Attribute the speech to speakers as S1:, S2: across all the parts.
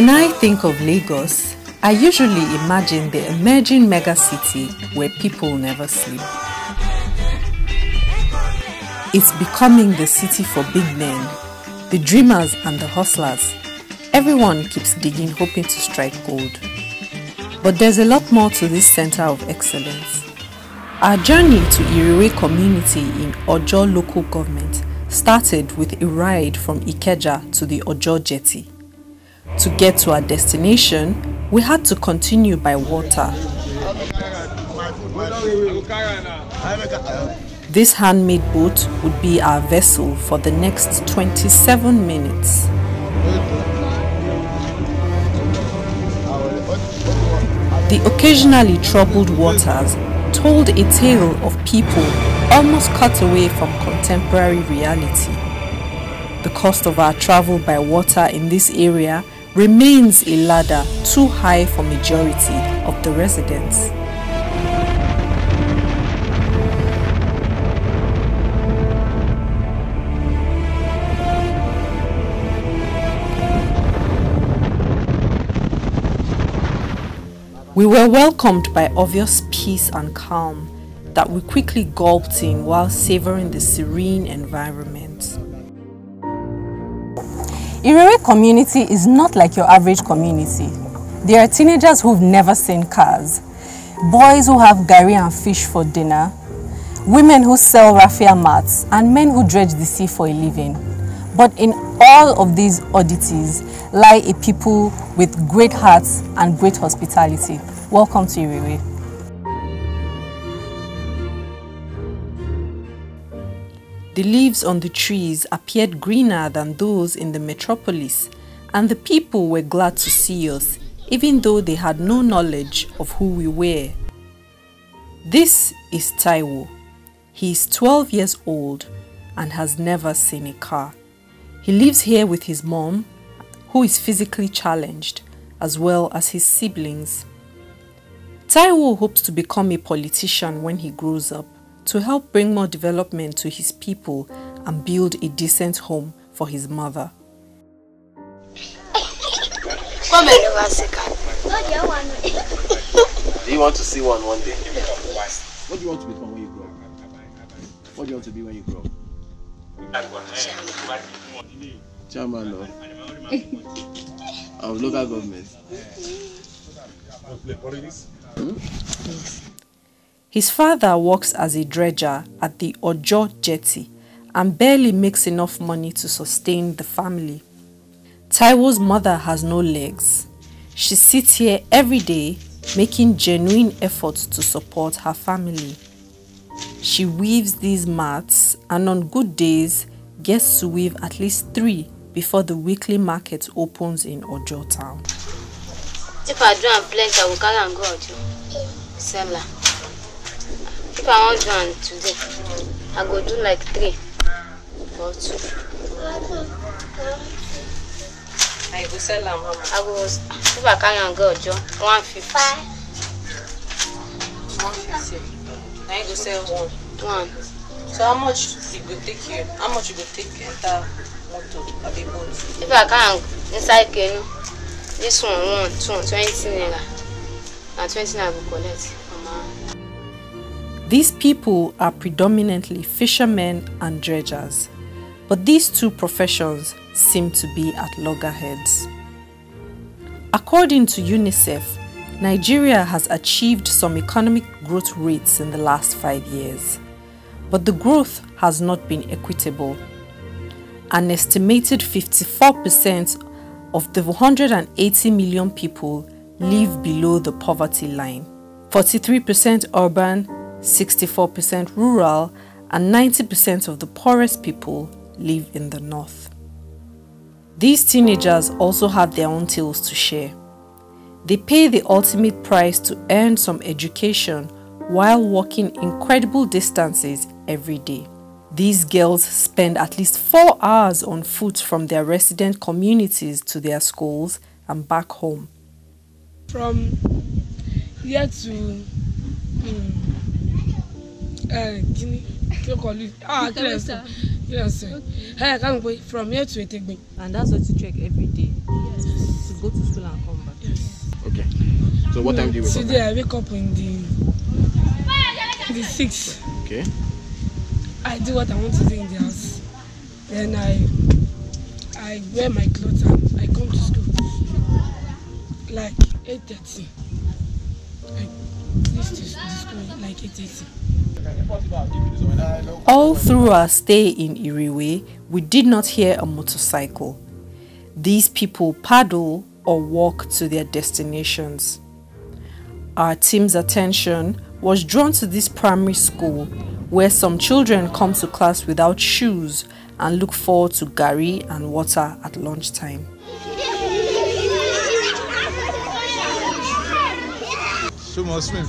S1: When I think of Lagos, I usually imagine the emerging megacity where people never sleep. It's becoming the city for big men, the dreamers and the hustlers. Everyone keeps digging, hoping to strike gold. But there's a lot more to this center of excellence. Our journey to Irewe community in Ojo local government started with a ride from Ikeja to the Ojo jetty. To get to our destination, we had to continue by water. This handmade boat would be our vessel for the next 27 minutes. The occasionally troubled waters told a tale of people almost cut away from contemporary reality. The cost of our travel by water in this area remains a ladder too high for majority of the residents. We were welcomed by obvious peace and calm that we quickly gulped in while savoring the serene environment.
S2: Irewe community is not like your average community. There are teenagers who've never seen cars, boys who have gari and fish for dinner, women who sell raffia mats, and men who dredge the sea for a living. But in all of these oddities lie a people with great hearts and great hospitality. Welcome to Irewe.
S1: The leaves on the trees appeared greener than those in the metropolis, and the people were glad to see us, even though they had no knowledge of who we were. This is Taiwo. He is 12 years old and has never seen a car. He lives here with his mom, who is physically challenged, as well as his siblings. Taiwo hopes to become a politician when he grows up, to help bring more development to his people and build a decent home for his mother.
S3: Do you want to see one day? What do you want to become when you grow up? What do you want to be when you grow up? Chairman of local government.
S1: Yes. His father works as a dredger at the Ojo jetty and barely makes enough money to sustain the family. Taiwo's mother has no legs. She sits here every day making genuine efforts to support her family. She weaves these mats and on good days gets to weave at least 3 before the weekly market opens in Ojo town.
S4: If I do and plenty, I will carry and go Ojo. Seller. If I want one today, I go do like 3 or 2. I go sell them. I go, if I carry and go Ojo, 150. 150. I go sell one. So how much you go take here? How much you go take enter motor or the boat? If I can inside canoe, this one 20 naira. And 20 naira go collect.
S1: These people are predominantly fishermen and dredgers, but these two professions seem to be at loggerheads. According to UNICEF, Nigeria has achieved some economic growth rates in the last 5 years, but the growth has not been equitable. An estimated 54% of the 180 million people live below the poverty line, 43% urban, 64% rural, and 90% of the poorest people live in the north. These teenagers also have their own tales to share. They pay the ultimate price to earn some education while walking incredible distances every day. These girls spend at least 4 hours on foot from their resident communities to their schools and back home.
S5: From here to Guinea, yes. From here to Etegbe.
S2: And that's what you check every day.
S5: Yes.
S2: go to school and come back.
S5: Yes.
S3: Okay. So what time do you wake up?
S5: Today I wake up in the 6.
S3: Okay.
S5: I do what I want to do in the house. Then I wear my clothes and I come to school. Like 8:30. I reach the school like 8:30.
S1: All through our stay in Irewe, we did not hear a motorcycle. These people paddle or walk to their destinations. Our team's attention was drawn to this primary school where some children come to class without shoes and look forward to gari and water at lunchtime.
S6: Show me swim.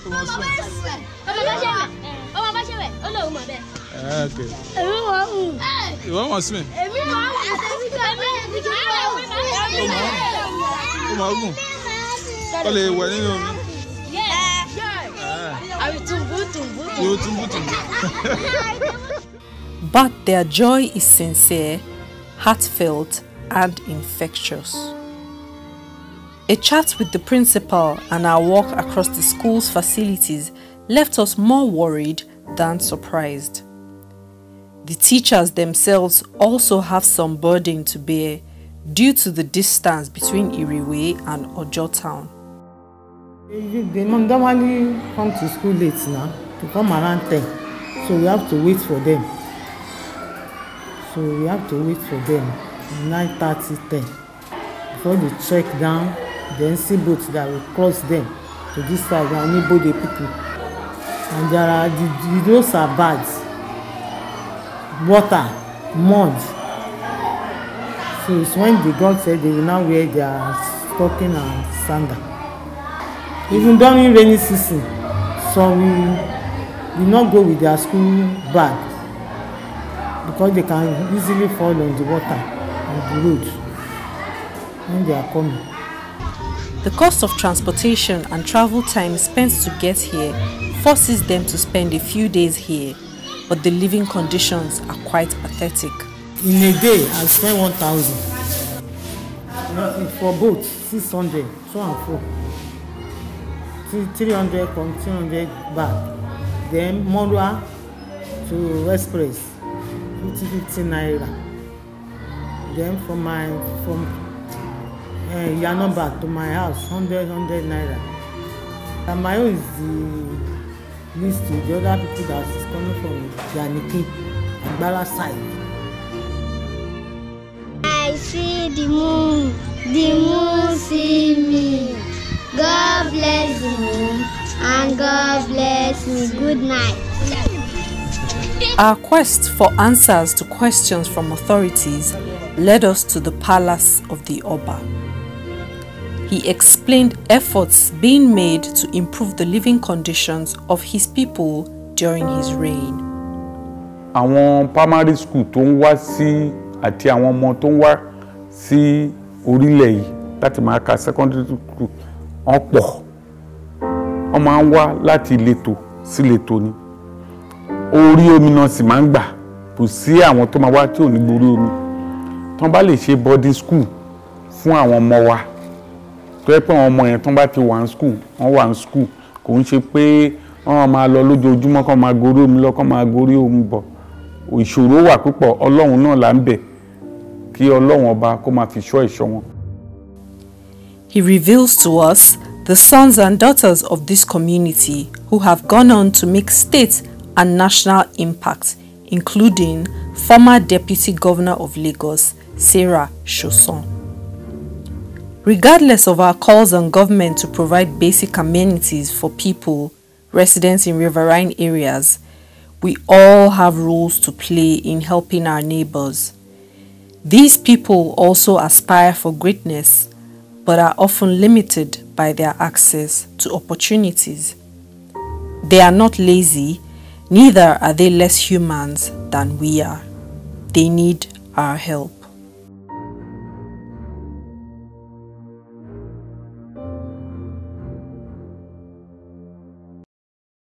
S6: Come on, swim. Okay. You want to swim?
S1: But their joy is sincere, heartfelt, and infectious. A chat with the principal and our walk across the school's facilities left us more worried than surprised. The teachers themselves also have some burden to bear due to the distance between Irewe and Ojo town.
S7: They normally come to school late now, to come around 10, so we have to wait for them. 9:30, 10, before they check down, then see boats that will cross them to this side and enable the people. And there are the roads are bad, water, mud. So it's when the God said they will now wear their stocking and sandal. Even during rainy season, so we will not go with their school bag because they can easily fall on the water on the road when they are coming.
S1: The cost of transportation and travel time spent to get here forces them to spend a few days here, but the living conditions are quite pathetic.
S7: In a day, I spend 1,000. For both, 600, so and so. 300 from 200 back. Then Morua to Express, 50 naira. Then from Yanoba to my house, 100 naira. And my own is the least to the other people that is coming from Yaniki and Bala side.
S8: I see the moon see me. God bless the moon and God bless me. Good night.
S1: Our quest for answers to questions from authorities led us to the palace of the Oba. He explained efforts being made to improve the living conditions of his people during his reign.
S9: Àwọn primary school tó ń wá sí àti àwọn ọmọ tó ń wá sí orílẹ̀ yìí láti máa ka secondary school wọ́n pọ̀. Wọ́n máa ń wá láti ìletò sí ìletò ni. Orí omi náà sì máa ń gbà. Kò sí àwọn tó máa wá tí ò ní gborí omi. Tán bá lè ṣe boarding school fún àwọn ọmọ wa. Tó yẹ pé àwọn ọmọ yẹn tán bá ti wà ní school, wọ́n wà ní school. Kò ń ṣe pé wọ́n máa lọ lójoojúmọ́ kán máa gorí omi lọ kán máa gorí omi bọ̀. Ìṣòro wà púpọ̀, Ọlọ́run náà là ń bẹ̀ kí Ọlọ́run ọba kó máa fi ṣọ́ ìṣọ́ wọn.
S1: He reveals to us the sons and daughters of this community who have gone on to make state and national impact, including former Deputy Governor of Lagos, Sarah Shoson. Regardless of our calls on government to provide basic amenities for people residents in riverine areas, we all have roles to play in helping our neighbors. These people also aspire for greatness, but are often limited by their access to opportunities. They are not lazy, neither are they less humans than we are. They need our help.